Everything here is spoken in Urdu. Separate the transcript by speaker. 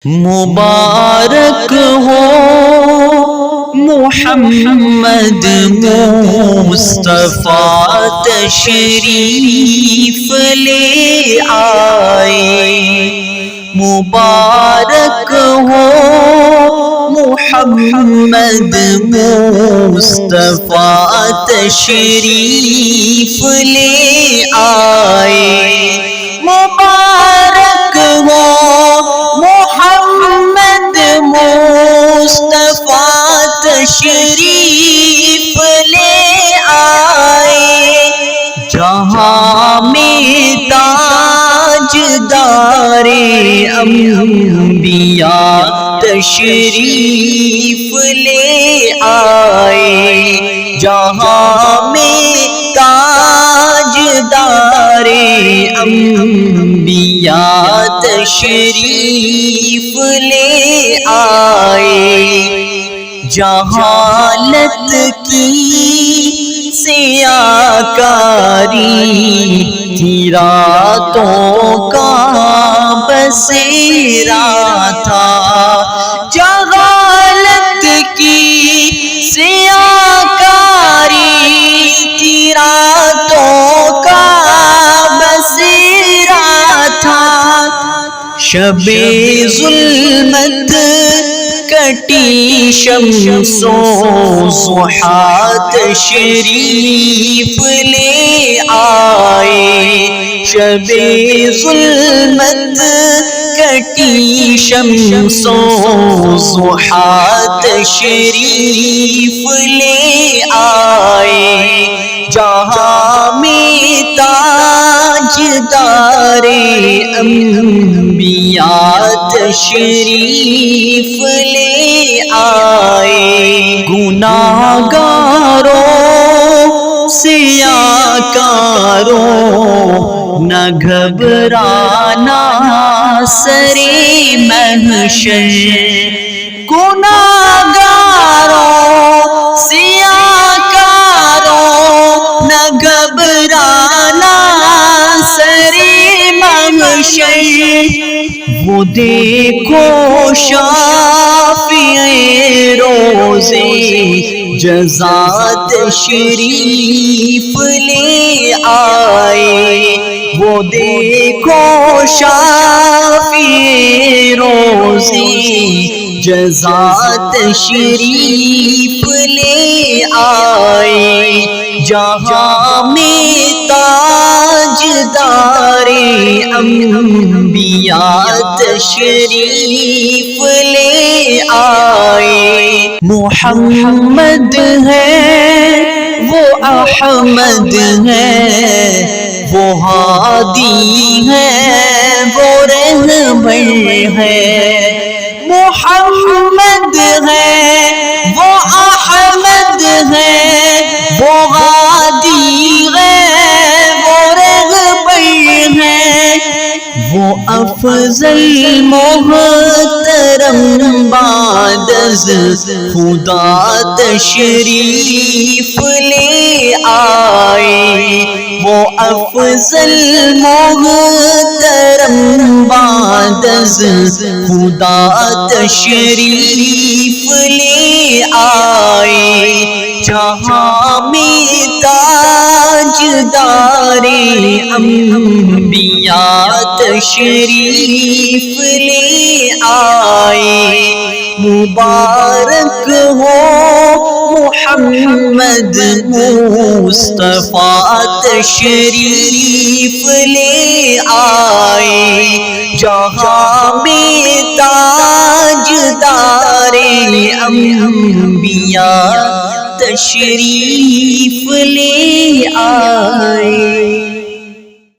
Speaker 1: مبارک ہو محمد مصطفیٰ تشریف لے آئے۔ مبارک ہو محمد مصطفیٰ تشریف لے آئے۔ مبارک ہو محمد مصطفیٰ تشریف لے آئے۔ جہاں میں تاجدار انبیاء تشریف لے آئے۔ جہاں میں تاجدار انبیاء تشریف لے آئے۔ جہالت کی سیاکاری تھی راتوں کا بسیرا تھا۔ جہالت کی سیاکاری تھی راتوں کا بسیرا تھا۔ شب ظلمت کٹی شمس و ضحیٰ تشریف لے آئے۔ شب ظلمت کٹی شمس و ضحیٰ تشریف لے آئے۔ جہاں میں تاجدار انبیاء تشریف لے آئے۔ گناہگاروں سیاکاروں نہ گھبرانا سرے محشر۔ گناہگاروں سیاکاروں نہ گھبرانا سرے محشر۔ وہ دیکھو شافع روزے جزا تشریف لے آئے۔ وہ دیکھو شافع روزے جزا تشریف لے آئے۔ جہاں میں تاجدار انبیاء تشریف لے آئے۔ محمد ہے وہ احمد ہے وہ ہادی ہے وہ رہبر ہے۔ محمد ہے وہ احمد ہے وہ ہادی ہے وہ رہبر ہے۔ وہ افضل محترم بعد از خدا تشریف لے آئے۔ وہ افضل محترم بعد از خدا تشریف لے آئے۔ جہاں میں تاجدار انبیاء تشریف لے آئے۔ مبارک ہو محمد مصطفیٰ تشریف لے آئے۔ جہاں میں تاجدار انبیاء تشریف لے آئے۔